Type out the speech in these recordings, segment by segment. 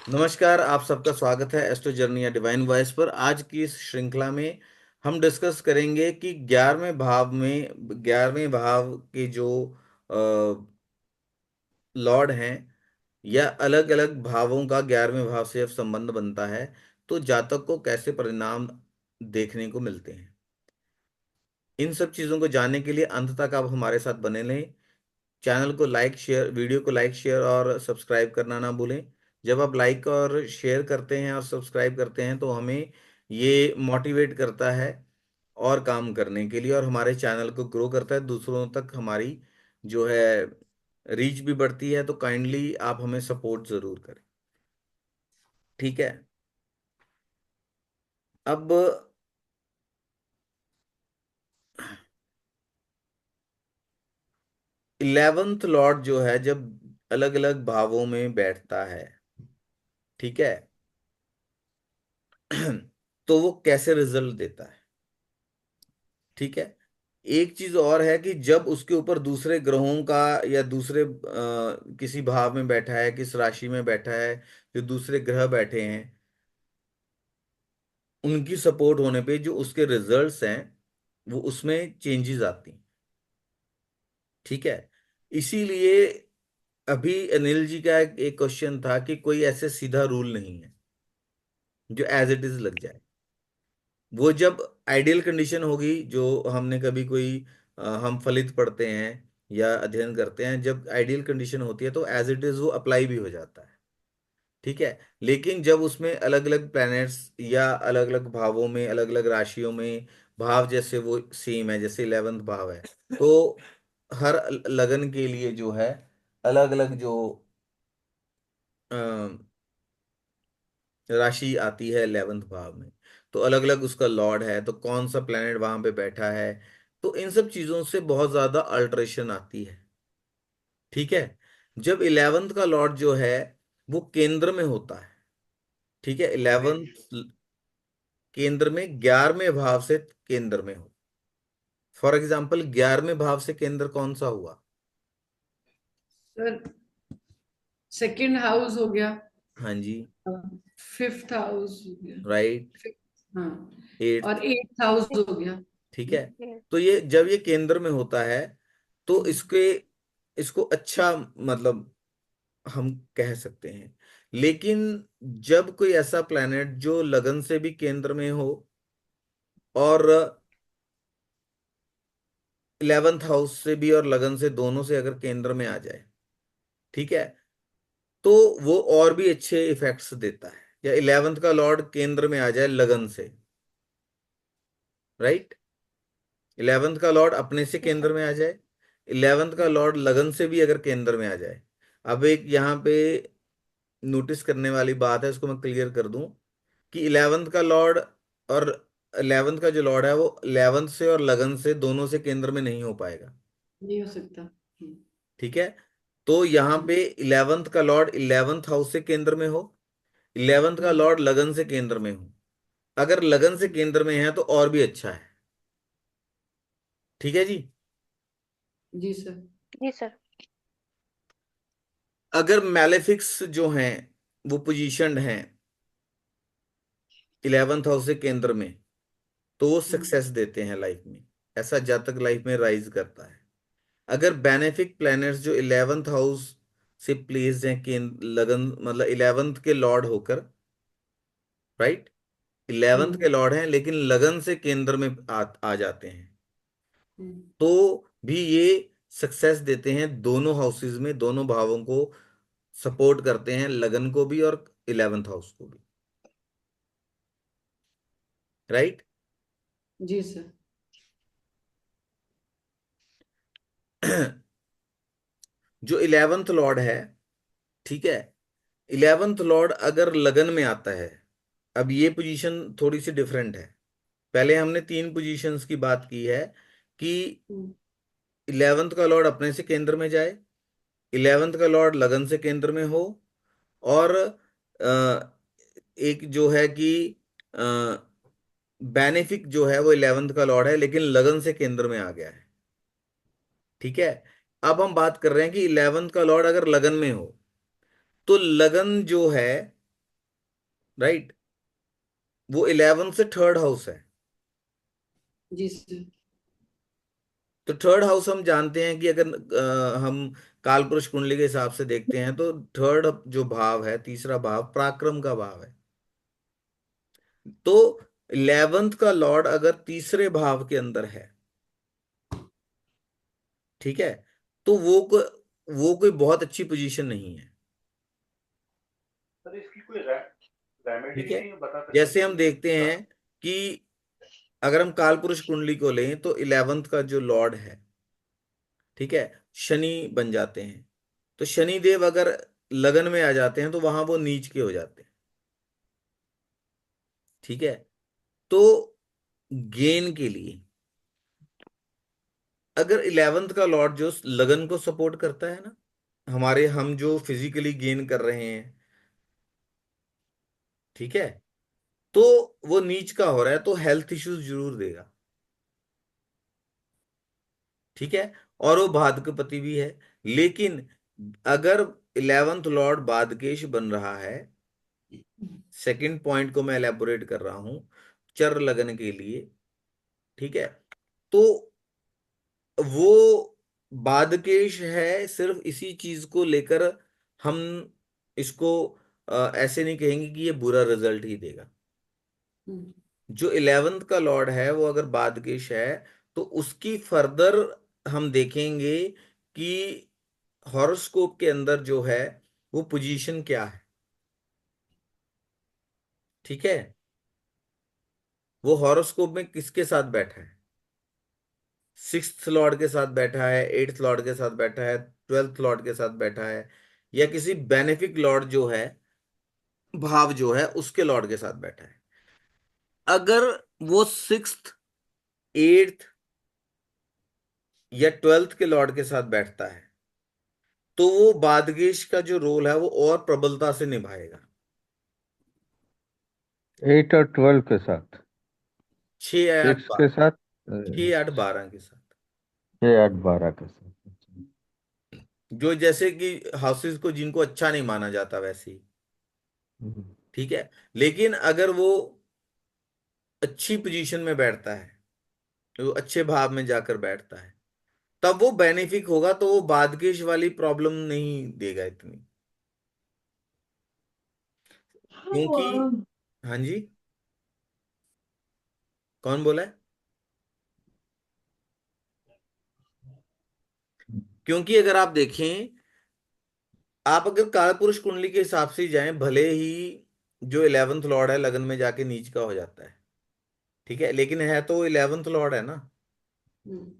नमस्कार, आप सबका स्वागत है एस्ट्रो जर्नी या डिवाइन वॉइस पर। आज की इस श्रृंखला में हम डिस्कस करेंगे कि 11वें भाव के जो लॉर्ड हैं या अलग अलग भावों का 11वें भाव से जब संबंध बनता है तो जातक को कैसे परिणाम देखने को मिलते हैं। इन सब चीज़ों को जानने के लिए अंत तक आप हमारे साथ बने रहें। चैनल को लाइक शेयर वीडियो को लाइक शेयर और सब्सक्राइब करना ना भूलें। जब आप लाइक और शेयर करते हैं और सब्सक्राइब करते हैं तो हमें ये मोटिवेट करता है और काम करने के लिए, और हमारे चैनल को ग्रो करता है, दूसरों तक हमारी जो है रीच भी बढ़ती है। तो काइंडली आप हमें सपोर्ट ज़रूर करें, ठीक है। अब 11th लॉर्ड जो है जब अलग अलग भावों में बैठता है, ठीक है, तो वो कैसे रिजल्ट देता है, ठीक है। एक चीज और है कि जब उसके ऊपर दूसरे ग्रहों का या दूसरे किसी भाव में बैठा है, किस राशि में बैठा है, जो दूसरे ग्रह बैठे हैं, उनकी सपोर्ट होने पे जो उसके रिजल्ट्स हैं वो उसमें चेंजेस आती हैं, ठीक है। इसीलिए अभी अनिल जी का एक क्वेश्चन था कि कोई ऐसे सीधा रूल नहीं है जो एज इट इज लग जाए। वो जब आइडियल कंडीशन होगी, जो हमने कभी कोई हम फलित पढ़ते हैं या अध्ययन करते हैं, जब आइडियल कंडीशन होती है तो एज इट इज वो अप्लाई भी हो जाता है, ठीक है। लेकिन जब उसमें अलग अलग प्लैनेट्स या अलग अलग भावों में, अलग अलग राशियों में भाव जैसे वो सेम है, जैसे 11th भाव है, तो हर लगन के लिए जो है अलग अलग जो राशि आती है 11th भाव में, तो अलग अलग उसका लॉर्ड है, तो कौन सा प्लेनेट वहां पे बैठा है, तो इन सब चीजों से बहुत ज्यादा अल्टरेशन आती है, ठीक है। जब 11th का लॉर्ड जो है वो केंद्र में होता है, ठीक है, 11th केंद्र में 11वें भाव से केंद्र में हो। फॉर एग्जाम्पल 11वें भाव से केंद्र कौन सा हुआ? सर, सेकंड हाउस हो गया। हाँ जी, फिफ्थ हाउस हो गया। राइट। हाँ। 8th, और एट्थ हाउस हो गया। ठीक है। तो ये जब ये केंद्र में होता है तो इसके इसको अच्छा मतलब हम कह सकते हैं। लेकिन जब कोई ऐसा प्लेनेट जो लगन से भी केंद्र में हो और 11th हाउस से भी और लगन से दोनों से अगर केंद्र में आ जाए, ठीक है, तो वो और भी अच्छे इफेक्ट्स देता है। या 11th का लॉर्ड केंद्र में आ जाए लगन से, राइट, 11th का लॉर्ड अपने से केंद्र में आ जाए, 11th का लॉर्ड लगन से भी अगर केंद्र में आ जाए। अब एक यहाँ पे नोटिस करने वाली बात है, इसको मैं क्लियर कर दूं कि 11th का लॉर्ड और 11th का जो लॉर्ड है वो 11th से और लगन से दोनों से केंद्र में नहीं हो पाएगा, नहीं हो सकता। ठीक है। तो यहाँ हम्म, पे 11th का लॉर्ड 11th हाउस से केंद्र में हो, 11th का हम्म, लॉर्ड लगन से केंद्र में हो। अगर लगन से केंद्र में है तो और भी अच्छा है, ठीक है जी। जी सर। जी सर। अगर मैलेफिक्स जो हैं वो पोजीशंड हैं 11th हाउस से केंद्र में, तो वो हम्म, सक्सेस देते हैं लाइफ में, ऐसा जातक लाइफ में राइज करता है। अगर बेनेफिक प्लैनेट्स जो 11th हाउस से प्लेस्ड हैं केंद्र लगन मतलब 11th के लॉर्ड होकर, राइट, 11th के हम्म, लॉर्ड हैं लेकिन लगन से केंद्र में आ जाते हैं, हम्म, तो भी ये सक्सेस देते हैं। दोनों हाउसेज में दोनों भावों को सपोर्ट करते हैं, लगन को भी और 11th हाउस को भी, राइट। जी सर। जो 11th लॉर्ड है, ठीक है, 11th लॉर्ड अगर लगन में आता है, अब ये पोजीशन थोड़ी सी डिफरेंट है। पहले हमने तीन पोजीशंस की बात की है कि हम्म, 11th का लॉर्ड अपने से केंद्र में जाए, 11th का लॉर्ड लगन से केंद्र में हो, और एक जो है कि बेनिफिक जो है वो 11th का लॉर्ड है लेकिन लगन से केंद्र में आ गया है, ठीक है। अब हम बात कर रहे हैं कि 11th का लॉर्ड अगर लगन में हो, तो लगन जो है राइट। वो 11 से थर्ड हाउस है। जी सर। तो थर्ड हाउस हम जानते हैं कि अगर हम कालपुरुष कुंडली के हिसाब से देखते हैं तो थर्ड जो भाव है, तीसरा भाव पराक्रम का भाव है। तो 11th का लॉर्ड अगर तीसरे भाव के अंदर है, ठीक है, तो वो कोई बहुत अच्छी पोजीशन नहीं है। सर इसकी कोई रेमेडी ठीक है। नहीं बता सकते जैसे कि हम देखते इसका? हैं कि अगर हम कालपुरुष कुंडली को लें तो 11th का जो लॉर्ड है, ठीक है, शनि बन जाते हैं। तो शनि देव अगर लगन में आ जाते हैं तो वहां वो नीच के हो जाते हैं। ठीक है। तो गेन के लिए अगर 11th का लॉर्ड जो लगन को सपोर्ट करता है ना, हमारे हम जो फिजिकली गेन कर रहे हैं, ठीक है, तो वो नीच का हो रहा है तो हेल्थ इश्यूज जरूर देगा। ठीक है। और वो बाधकपति भी है। लेकिन अगर 11th लॉर्ड बाधकेश बन रहा है, सेकंड पॉइंट को मैं एलेबोरेट कर रहा हूं, चर लगन के लिए, ठीक है, तो वो बाधकेश है सिर्फ इसी चीज को लेकर। हम इसको ऐसे नहीं कहेंगे कि ये बुरा रिजल्ट ही देगा। हम्म। जो 11th का लॉर्ड है वो अगर बादकेश है तो उसकी फर्दर हम देखेंगे कि हॉरोस्कोप के अंदर जो है वो पोजीशन क्या है। ठीक है। वो हॉरोस्कोप में किसके साथ बैठा है, सिक्स्थ लॉर्ड के साथ बैठा है, एट्थ लॉर्ड के साथ बैठा है, ट्वेल्थ लॉर्ड के साथ बैठा है, या किसी बेनिफिक लॉर्ड जो है, भाव जो है उसके लॉर्ड के साथ बैठा है। अगर वो सिक्स्थ, एट्थ या ट्वेल्थ के लॉर्ड के साथ बैठता है तो वो बादगेश का जो रोल है वो और प्रबलता से निभाएगा। 8 और 12 के साथ, 6 8 6 के 12, साथ, 6 8 12 के साथ। 6 8 12 के साथ। जो जैसे कि हाउसेस को जिनको अच्छा नहीं माना जाता वैसे ही। हम्म। ठीक है। लेकिन अगर वो अच्छी पोजीशन में बैठता है, तो वो अच्छे भाव में जाकर बैठता है, तब वो बेनिफिक होगा, तो वो बादगेश वाली प्रॉब्लम नहीं देगा इतनी। क्योंकि, हाँ जी, कौन बोला है? क्योंकि अगर आप देखें, आप अगर कालपुरुष कुंडली के हिसाब से ही जाएं, भले ही जो 11th लॉर्ड है लगन में जाके नीच का हो जाता है, ठीक है, लेकिन है तो 11th लॉर्ड है ना, हम्म।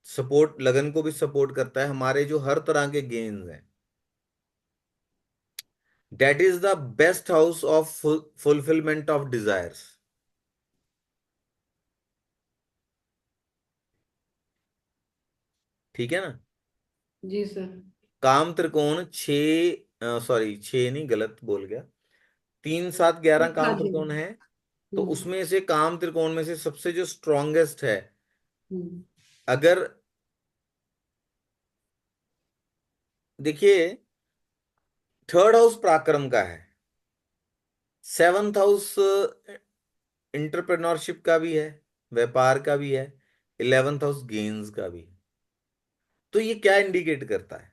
सपोर्ट लगन को भी सपोर्ट करता है, हमारे जो हर तरह के गेन्स हैं। That is the best house of fulfilment of desires. ठीक है ना। जी सर। काम त्रिकोण छ, सॉरी, छह नहीं, गलत बोल गया, 3 7 11 हाँ काम जी। त्रिकोण है। तो हम्म। उसमें से काम त्रिकोण में से सबसे जो स्ट्रॉन्गेस्ट है, हम्म। अगर देखिए, थर्ड हाउस पराक्रम का है, सेवंथ हाउस इंटरप्रेन्योरशिप का भी है, व्यापार का भी है, 11th हाउस गेन्स का भी है। तो ये क्या इंडिकेट करता है?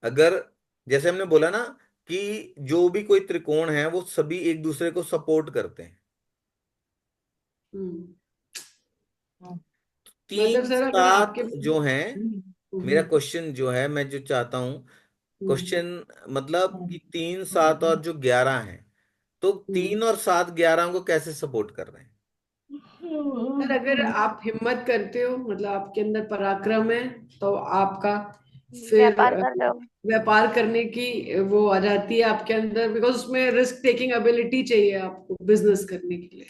अगर, जैसे हमने बोला ना कि जो भी कोई त्रिकोण है वो सभी एक दूसरे को सपोर्ट करते हैं। हम्म। मतलब तीन सर अगर सात आपके। जो हैं, मेरा हम्म। क्वेश्चन जो है, मैं जो चाहता हूं हम्म। क्वेश्चन, मतलब कि 3 7 और जो 11 है, तो हम्म। 3 और 7 11 को कैसे सपोर्ट कर रहे हैं? सर अगर आप हिम्मत करते हो, मतलब आपके अंदर पराक्रम है, तो आपका फिर व्यापार कर रहे हो। व्यापार करने की वो आ जाती है आपके अंदर, बिकॉज उसमें रिस्क टेकिंग एबिलिटी चाहिए आपको बिजनेस करने के लिए।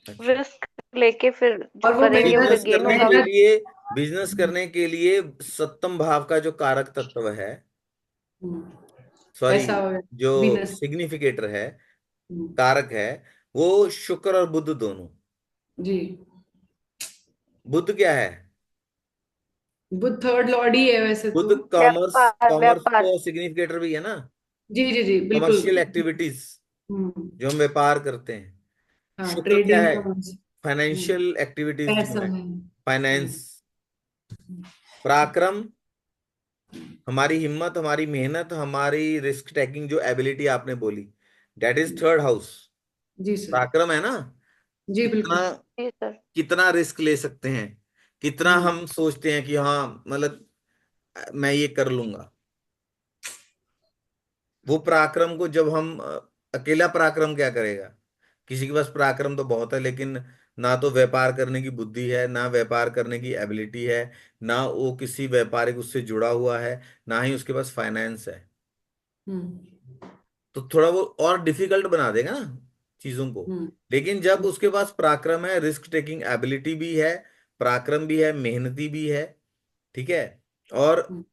अच्छा। रिस्क लेके फिर जो और वो करेंगे वो बिजनेस गेन करने होगा। के मेहनत। लिए, बिजनेस करने के लिए सप्तम भाव का जो कारक तत्व है, हम्म, सॉरी, ऐसा हो गया। जो बिजनेस। सिग्निफिकेटर है, कारक है, वो शुक्र और बुध दोनों। जी। बुध क्या है? बुध थर्ड लॉर्ड ही है वैसे बुध तो। कॉमर्स, व्यापार कॉमर्स व्यापार। को सिग्निफिकेटर भी है ना। जी जी जी बिल्कुल। कमर्शियल एक्टिविटीज हम्म। जो हम व्यापार करते हैं। हाँ, शुक्र क्या ट्रेडिंग है? का। फाइनेंशियल एक्टिविटीज जो पैसा है, है। फाइनेंस। पराक्रम हमारी हिम्मत, हमारी मेहनत, हमारी रिस्क टेकिंग जो एबिलिटी आपने बोली, दैट इज थर्ड हाउस। जी सर। पराक्रम है ना, जी कितना बिल्कुल। जी सर। कितना रिस्क ले सकते हैं, कितना हम्म। हम सोचते हैं कि हाँ मतलब मैं ये कर लूंगा। वो पराक्रम को जब हम अकेला पराक्रम क्या करेगा? किसी के पास पराक्रम तो बहुत है, लेकिन ना तो व्यापार करने की बुद्धि है, ना व्यापार करने की एबिलिटी है, ना वो किसी व्यापारिक उससे जुड़ा हुआ है, ना ही उसके पास फाइनेंस है। हम्म। तो थोड़ा वो और डिफिकल्ट बना देगा ना चीजों को। हम्म। लेकिन जब उसके पास पराक्रम है, रिस्क टेकिंग एबिलिटी भी है, पराक्रम भी है, मेहनती भी है, ठीक है, और हम्म।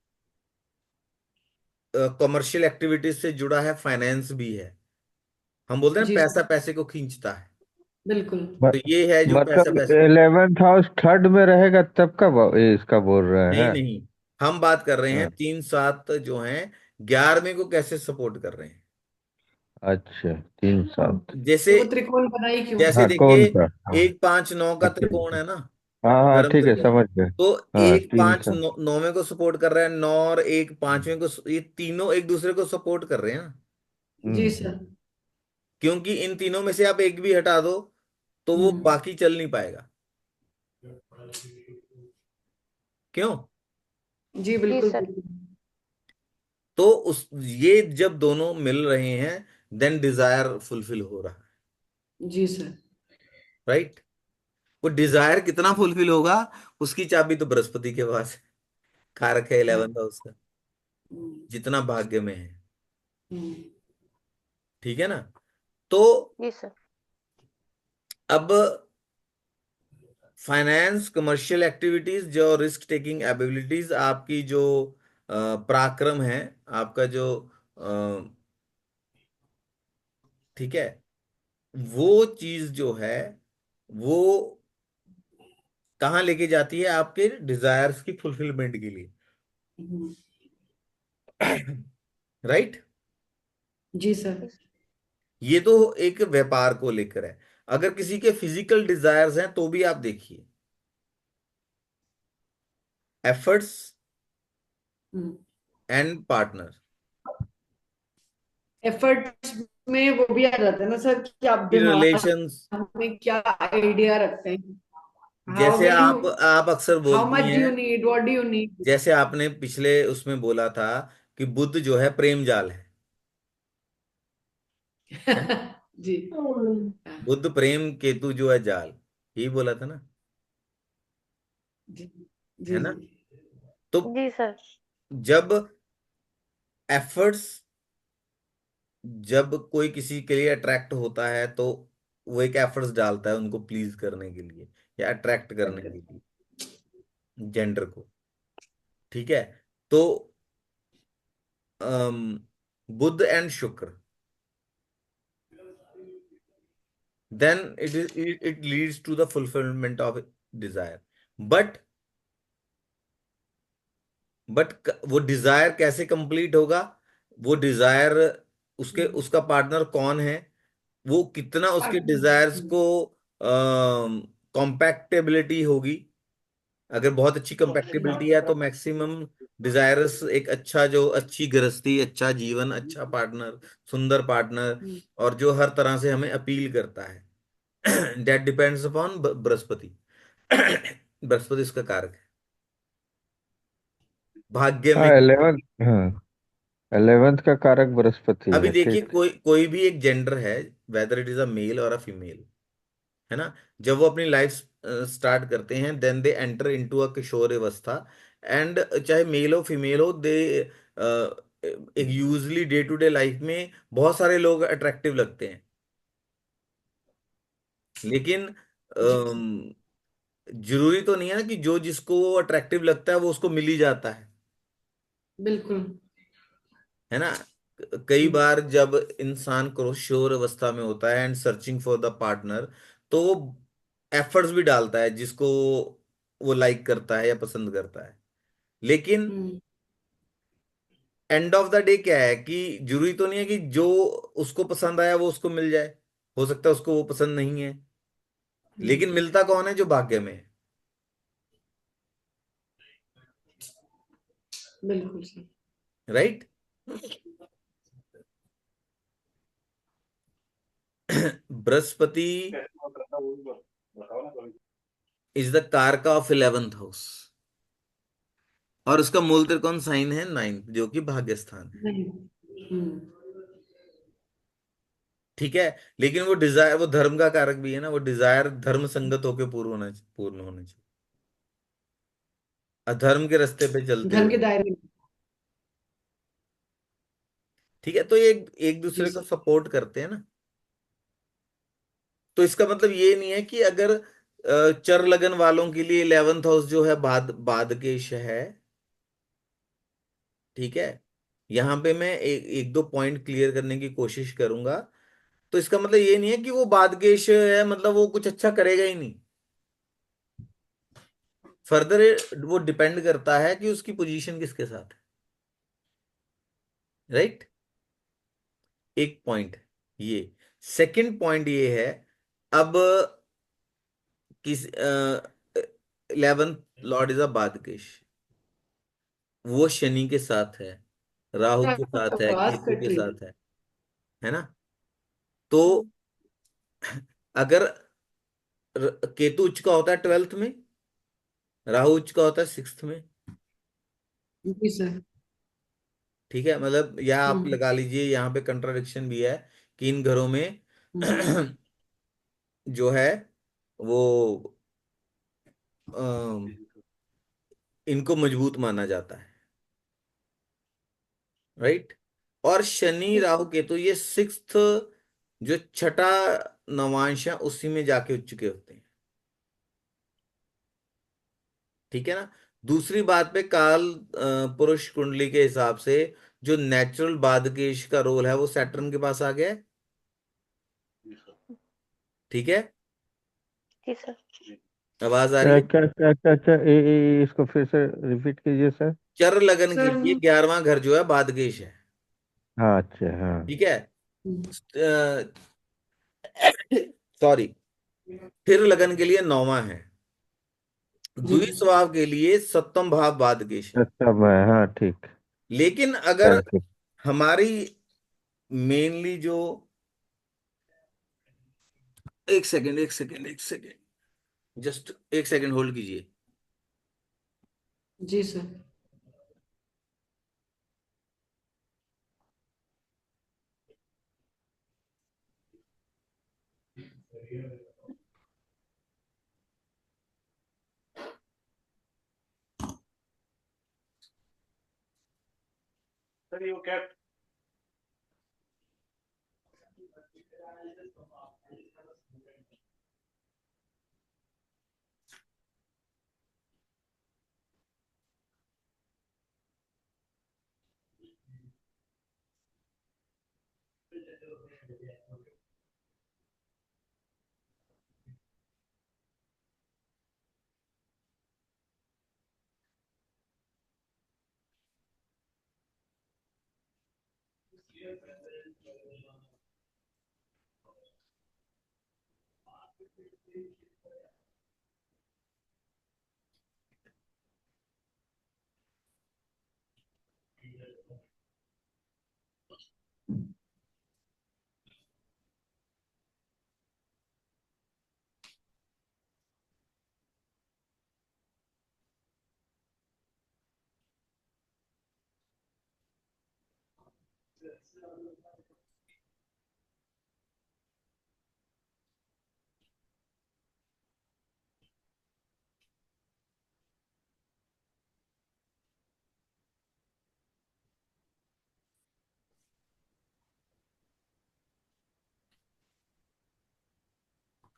कमर्शियल एक्टिविटीज से जुड़ा है, फाइनेंस भी है। हम बोलते हैं जी पैसा सर पैसे को खींचता है। बिल्कुल। तो ये है जो पैसा मतलब पैसे को। 11th हाउस थर्ड में रहेगा तब का ये इसका बोल रहे नहीं हैं? नहीं, हम बात कर रहे हैं हाँ, 3 7 जो हैं 11वें को कैसे सपोर्ट कर रहे हैं। अच्छा, 3 7। तो जैसे वो त्रिकोण बनाई क्यों? जैसे हाँ, देखिए, कौन सा? हाँ, 1 5 9 का ठीक त्रिकोण है। है ना, हाँ हाँ, धर्म ठीक है, त्रिकोण। समझ गए। तो हाँ, एक तीन पांच सा। नौ 9वें को सपोर्ट कर रहा है, 9 और 1 5वें को, ये तीनों एक दूसरे को सपोर्ट कर रहे हैं ना। जी हम्म। सर। क्योंकि इन तीनों में से आप एक भी हटा दो तो वो हम्म। बाकी चल नहीं पाएगा। क्यों? जी जी बिल्कुल सर। बिल्कुल। तो उस ये जब दोनों मिल रहे हैं, देन डिजायर फुलफिल हो रहा है, जी सर। राइट। वो डिजायर कितना फुलफिल होगा, उसकी चाबी तो बृहस्पति के पास है, कारक है हाँ। 11th हाउस का, हम्म। जितना भाग्य में है। हम्म। ठीक है ना। तो जी सर। अब फाइनेंस, कमर्शियल एक्टिविटीज, जो रिस्क टेकिंग एबिलिटीज, आपकी जो पराक्रम है, आपका जो ठीक है, वो चीज जो है वो कहाँ लेके जाती है? आपके डिजायर्स की फुलफिलमेंट के लिए। हम्म। राइट। जी सर। जी ये तो एक व्यापार को लेकर है। अगर किसी के फिजिकल डिजायर्स हैं तो भी आप देखिए, efforts hmm. And partner, efforts में वो भी आ जाता है ना सर कि आप दिमाग रिलेशंस। में क्या आइडिया रखते हैं। हाउ जैसे विल यू, आप अक्सर हाउ बोलती मच डू हैं, you need, what do you need. जैसे आपने पिछले उसमें बोला था कि बुद्ध जो है प्रेम जाल है। जी। बुद्ध प्रेम केतु जो है जाल, यही बोला था ना, जी है जी ना। जी। तो जी सर। जब एफर्ट्स, जब कोई किसी के लिए अट्रैक्ट होता है तो वो एक एफर्ट्स डालता है उनको प्लीज करने के लिए या अट्रैक्ट करने के लिए, जेंडर को। ठीक है। तो um, Budh and Shukra, then it leads to the fulfilment of desire. But वो डिजायर कैसे कंप्लीट होगा? वो डिजायर, उसके उसका पार्टनर कौन है, वो कितना उसके डिजायर्स को कॉम्पैक्टेबिलिटी होगी। अगर बहुत अच्छी कंपैक्टिबिलिटी है तो मैक्सिमम डिजायर्स एक अच्छा, जो अच्छी गृहस्थी, अच्छा जीवन, अच्छा पार्टनर, सुंदर पार्टनर, और जो हर तरह से हमें अपील करता है, that depends upon Brihaspati. Brihaspati इसका कारक है, भाग्य हाँ, में। 11th। हाँ, 11th का कारक बृहस्पति अभी है, देखिए, ठीक। कोई कोई भी एक जेंडर है, whether it is a male और अ फीमेल, है ना, जब वो अपनी लाइफ स्टार्ट करते हैं, then they enter into a किशोर अवस्था। एंड चाहे मेल हो फीमेल हो, दे एक usually day to day life में बहुत सारे लोग अट्रैक्टिव लगते हैं, लेकिन जी जरूरी तो नहीं है ना कि जो जिसको अट्रैक्टिव लगता है वो उसको मिल ही जाता बिल्कुल। है ना। कई बार जब इंसान किशोर अवस्था में होता है and searching for the partner, तो वो एफर्ट्स भी डालता है जिसको वो लाइक करता है या पसंद करता है, लेकिन हम्म। एंड ऑफ द डे क्या है कि जरूरी तो नहीं है कि जो उसको पसंद आया वो उसको मिल जाए, हो सकता है उसको वो पसंद नहीं है, लेकिन हम्म, मिलता कौन है? जो भाग्य में है। बिल्कुल सही। राइट। बृहस्पति कैसे बात करता वो भी बताओ ना कभी। इज द कारका ऑफ 11th हाउस, और उसका मूल त्रिकोण साइन है 9th, जो कि भाग्य स्थान है। नहीं। हम्म। ठीक है। लेकिन वो डिजायर, वो धर्म का कारक भी है ना, वो डिजायर धर्म संगत होके पूर्ण होना चाहिए, अधर्म के रास्ते पे चलते धर्म हुए। के दायरे में। ठीक है, तो ये एक एक जी दूसरे को सर। सपोर्ट करते हैं ना। तो इसका मतलब ये नहीं है कि अगर चर लगन वालों के लिए 11th हाउस जो है बाद बादकेश है। ठीक है। यहाँ पे मैं एक दो पॉइंट क्लियर करने की कोशिश करूंगा। तो इसका मतलब ये नहीं है कि वो बादकेश है मतलब वो कुछ अच्छा करेगा ही नहीं। फर्दर वो डिपेंड करता है कि उसकी पोजीशन किसके साथ है। राइट। एक पॉइंट ये। सेकंड पॉइंट ये है, अब किस 11th लॉर्ड इज अ बादकेश, वो शनि के साथ है, राहु के साथ है, आवाज केतु कट के रही है। साथ है ना। तो अगर केतु उच्च का होता है 12th में, राहु उच्च का होता है 6th में। जी सर। ठीक है, मतलब या आप हम्म। लगा लीजिए यहाँ पे कंट्राडिक्शन भी है कि इन घरों में हम्म। जो है वो अम, इनको मजबूत माना जाता है। राइट। और शनि राहु केतु ये 6th, जो छठा नवांश है उसी में जाके उच्च के होते हैं। ठीक है ना। दूसरी बात पे काल पुरुष कुंडली के हिसाब से जो नेचुरल बादकेश का रोल है वो सैटर्न के पास आ गया है। जी सर। ठीक है। जी सर। जी। आवाज आ रही क्या है? क्या क्या क्या क्या इसको फिर से रिपीट कीजिए सर। चर लगन के सर। लिए 11वां घर जो है बादकेश है। हाँ अच्छा हाँ। ठीक है। हम्म। सॉरी। फिर लगन के लिए 9वां है। जी। द्विस्वाव के लिए 7वां भाव बादकेश है। अच्छा भाई हाँ ठीक। लेकिन अगर थैंक यू। हमारी मेनली जो, एक सेकेंड जस्ट एक सेकेंड होल्ड कीजिए। जी सर। सर ये वो क्या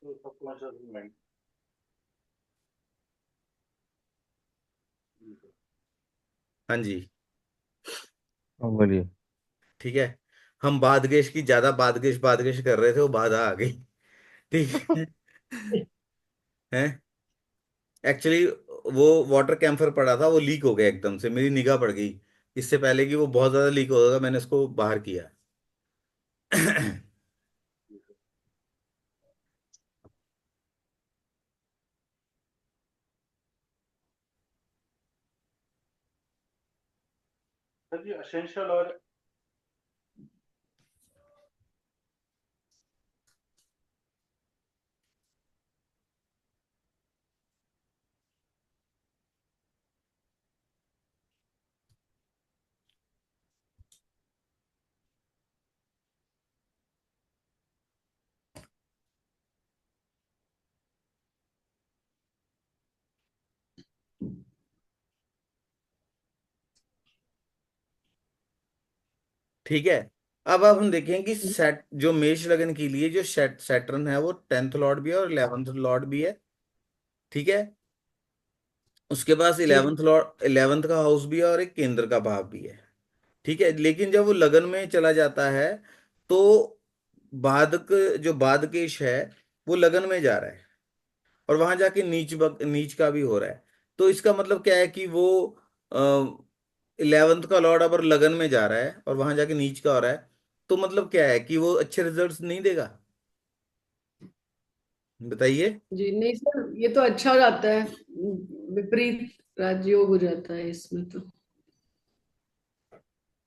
सबकॉन्शियस माइंड। हाँ जी। हाँ, बोलिए। ठीक है। हम बादगेश की ज्यादा बादगेश बादगेश कर रहे थे, वो बाधा आ गई। ठीक है। एक्चुअली वो वाटर कैंपर पड़ा था, वो लीक हो गया एकदम से, मेरी निगाह पड़ गई इससे पहले कि वो बहुत ज्यादा लीक होगा, मैंने इसको बाहर किया। सर जी असेंशियल और ठीक है। अब हम देखें कि सेट जो मेष लगन के लिए जो सैटर्न है वो 10th लॉर्ड भी है और 11th लॉर्ड भी है। ठीक है। उसके पास जी 11th लॉर्ड 11th का हाउस भी है और एक केंद्र का भाव भी है। ठीक है, लेकिन जब वो लगन में चला जाता है तो बाधक जो बाधकेश है वो लगन में जा रहा है और वहां जाके नीच का भी हो रहा है। तो इसका मतलब क्या है कि वो 11th का लॉर्ड अगर लगन में जा रहा है और वहां जाके नीच का हो रहा है, तो मतलब क्या है कि वो अच्छे रिजल्ट्स नहीं देगा। बताइए। जी, नहीं सर, ये तो अच्छा हो जाता है, विपरीत राजयोग हो जाता है इसमें तो,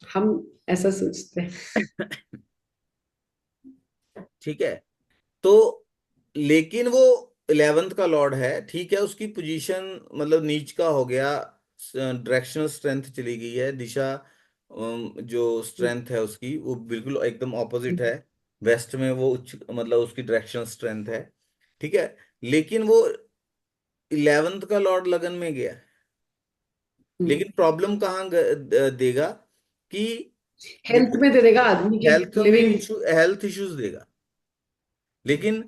हम ऐसा सोचते हैं। ठीक है। तो लेकिन वो 11th का लॉर्ड है, ठीक है, उसकी पोजीशन मतलब नीच का हो गया, डायरेक्शनल स्ट्रेंथ चली गई है, दिशा जो स्ट्रेंथ है उसकी वो बिल्कुल एकदम ऑपोजिट है। वेस्ट में वो उच्च मतलब उसकी डायरेक्शनल स्ट्रेंथ है। ठीक है, लेकिन वो 11th का लॉर्ड लगन में गया। हम्म, लेकिन प्रॉब्लम कहाँ देगा कि हेल्थ देखो में दे देगा आदमी के हेल्थ में लिविंग। हेल्थ इश्यूज देगा। लेकिन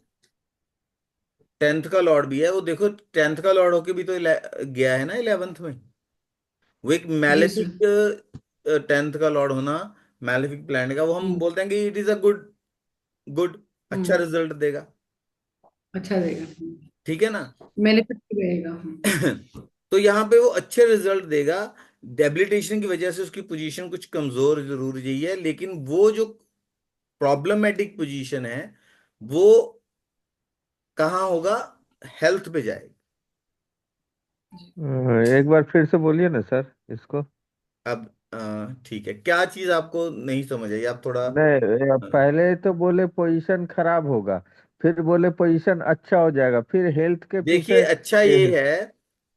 10th का लॉर्ड भी है, वो देखो 10th का लॉर्ड होके भी तो गया है ना 11th में। वो एक जी मैलेफिक सर। 10th का लॉर्ड होना, मैलेफिक प्लैनेट का, वो हम हम्म बोलते हैं कि it is a good good अच्छा हम्म, रिजल्ट देगा। अच्छा देगा। ठीक है ना। बेनिफिट रहेगा। तो यहाँ पे वो अच्छे रिजल्ट देगा। डेबिलिटेशन की वजह से उसकी पोजीशन कुछ कमजोर जरूर रही है, लेकिन वो जो प्रॉब्लमेटिक पोजीशन है वो कहाँ होगा, हेल्थ पे जाएगा। एक बार फिर से बोलिए ना सर इसको। अब ठीक है, क्या चीज आपको नहीं समझ आई, आप थोड़ा नहीं, अब पहले तो बोले पोजीशन खराब होगा, फिर बोले पोजीशन अच्छा हो जाएगा, फिर हेल्थ के देखिए। पीछे अच्छा ये ये है। है, हाँ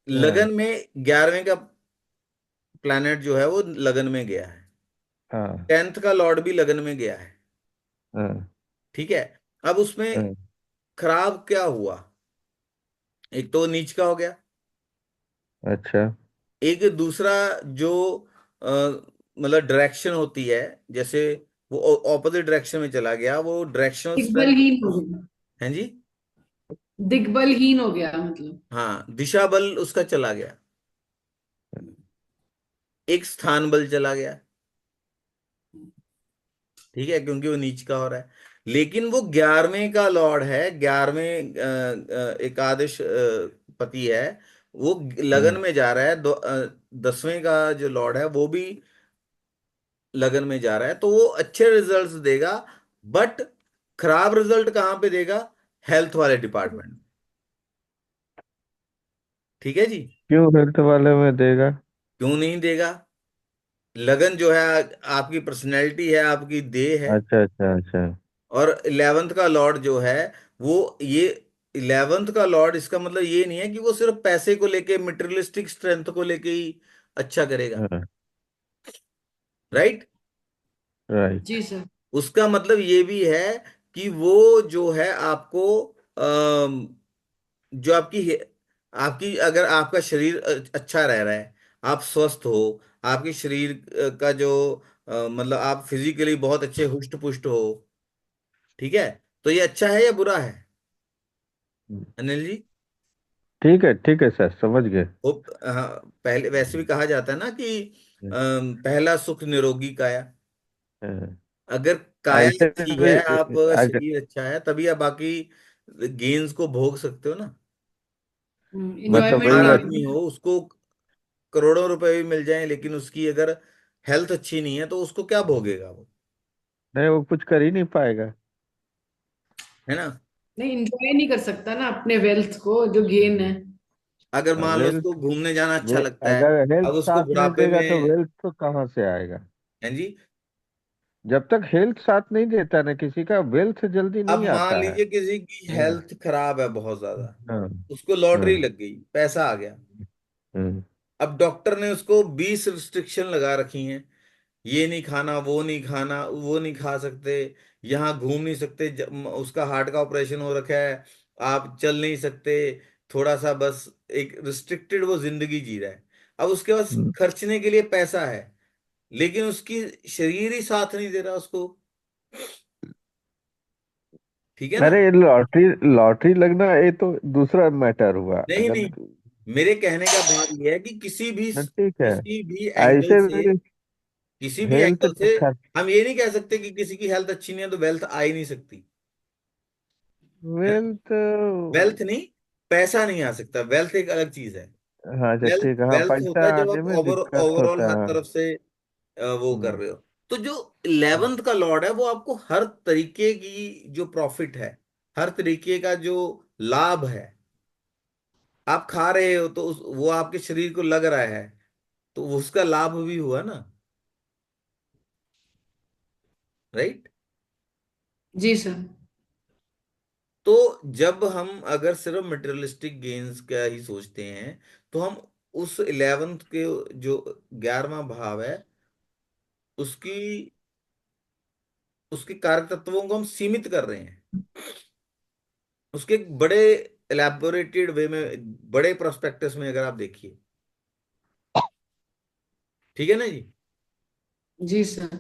लगन में 11वें का प्लैनेट जो है वो लगन में गया है। हाँ 10th का लॉर्ड भी लगन में गया है। हाँ ठीक है। अब उसमें हाँ, खराब क्या हुआ, एक तो नीच का हो गया, अच्छा। एक दूसरा जो मतलब डायरेक्शन होती है, जैसे वो ऑपोजिट डायरेक्शन में चला गया, वो डायरेक्शनल स्ट्रेंथ। दिग्बलहीन हो गया। है जी। दिग्बलहीन हो गया मतलब। हाँ, दिशा बल उसका चला गया, एक स्थान बल चला गया। ठीक है, क्योंकि वो नीच का हो रहा है। लेकिन वो 11वें का लॉर्ड है, 11वें एकादश पति है, वो लगन हाँ। में जा रहा है। 10वें का जो लॉर्ड है वो भी लगन में जा रहा है, तो वो अच्छे रिजल्ट्स देगा। बट खराब रिजल्ट कहाँ पे देगा, हेल्थ वाले डिपार्टमेंट। ठीक है जी। क्यों हेल्थ वाले में देगा? क्यों नहीं देगा, लगन जो है आपकी पर्सनैलिटी है, आपकी देह है। अच्छा अच्छा अच्छा। और 11th का लॉर्ड जो है वो ये 11th का लॉर्ड, इसका मतलब ये नहीं है कि वो सिर्फ पैसे को लेके मटेरियलिस्टिक स्ट्रेंथ को लेके ही अच्छा करेगा। हाँ राइट। राइट। जी सर। उसका मतलब ये भी है कि वो जो है आपको जो आपकी अगर आपका शरीर अच्छा रह रहा है, आप स्वस्थ हो, आपके शरीर का जो मतलब आप फिजिकली बहुत अच्छे हुष्ट पुष्ट हो। ठीक है, तो ये अच्छा है या बुरा है अनिल जी। ठीक है सर, समझ गए। वो हाँ, पहले वैसे भी कहा जाता है ना कि पहला सुख निरोगी काया। हाँ, अगर काया ऐसे ठीक भी है, आप अगर शरीर अच्छा है, तभी आप बाकी गेन्स को भोग सकते हो ना। कोई मतलब इंजॉयमेंट बीमार वही ले बात। रहे आदमी हैं। हो, उसको करोड़ों रुपए भी मिल जाएं, लेकिन उसकी अगर हेल्थ अच्छी नहीं है तो उसको क्या भोगेगा वो, नहीं, वो कुछ कर ही नहीं पाएगा। है ना। नहीं, इंजॉय नहीं कर सकता ना अपने वेल्थ को जो गेन है। अगर मान लो उसको वेल्थ, घूमने जाना अच्छा वे लगता है, अगर हेल्थ अब उसको साथ नहीं बुढ़ापे देगा तो में, वेल्थ तो कहाँ से आएगा? है जी। जब तक हेल्थ साथ नहीं देता ना किसी का, वेल्थ जल्दी अब नहीं मान आता है। लीजिए किसी की हाँ, हेल्थ खराब है बहुत ज्यादा, हाँ, उसको लॉटरी हाँ, लग गई, पैसा आ गया। हम्म, अब डॉक्टर ने उसको 20 रिस्ट्रिक्शन लगा रखी हैं, ये नहीं खाना, वो नहीं खाना, वो नहीं खा सकते, यहाँ घूम नहीं सकते, उसका हार्ट का ऑपरेशन हो रखा है, आप चल नहीं सकते, थोड़ा सा बस एक रिस्ट्रिक्टेड वो जिंदगी जी रहा है। अब उसके पास हम्म। खर्चने के लिए पैसा है, लेकिन उसकी शरीर ही साथ नहीं दे रहा उसको। ठीक है ना। अरे, लॉटरी लॉटरी लगना ये तो दूसरा मैटर हुआ। नहीं अगर नहीं, मेरे कहने का भाव ये है कि ठीक है, किसी भी एंगल ऐसे से, भी किसी भी हेल्थ एंगल से हम ये नहीं कह सकते कि किसी की हेल्थ अच्छी नहीं है तो वेल्थ आ ही नहीं सकती, है ना। वेल्थ। वेल्थ नहीं, पैसा नहीं आ सकता, वेल्थ एक अलग चीज है। हाँ, अच्छा वेल्थ ठीक है, हाँ, वेल्थ पैसा होता है जब आने आप में दिक्कत ओवरऑल होता हर है। तरफ से वो कर हम्म, रहे हो। तो जो 11th का लॉर्ड है वो आपको हर तरीके की जो प्रॉफिट है, हर तरीके का जो लाभ है, आप खा रहे हो तो वो आपके शरीर को लग रहा है, तो उसका लाभ भी हुआ ना, राइट। जी सर। तो जब हम अगर सिर्फ मटेरियलिस्टिक गेन्स का ही सोचते हैं, तो हम उस 11th के जो 11वां भाव है उसकी उसके कारक तत्वों को हम सीमित कर रहे हैं। उसके एक बड़े एलैबोरेटेड वे में, बड़े प्रोस्पेक्टस में अगर आप देखिए, ठीक है ना जी। जी सर।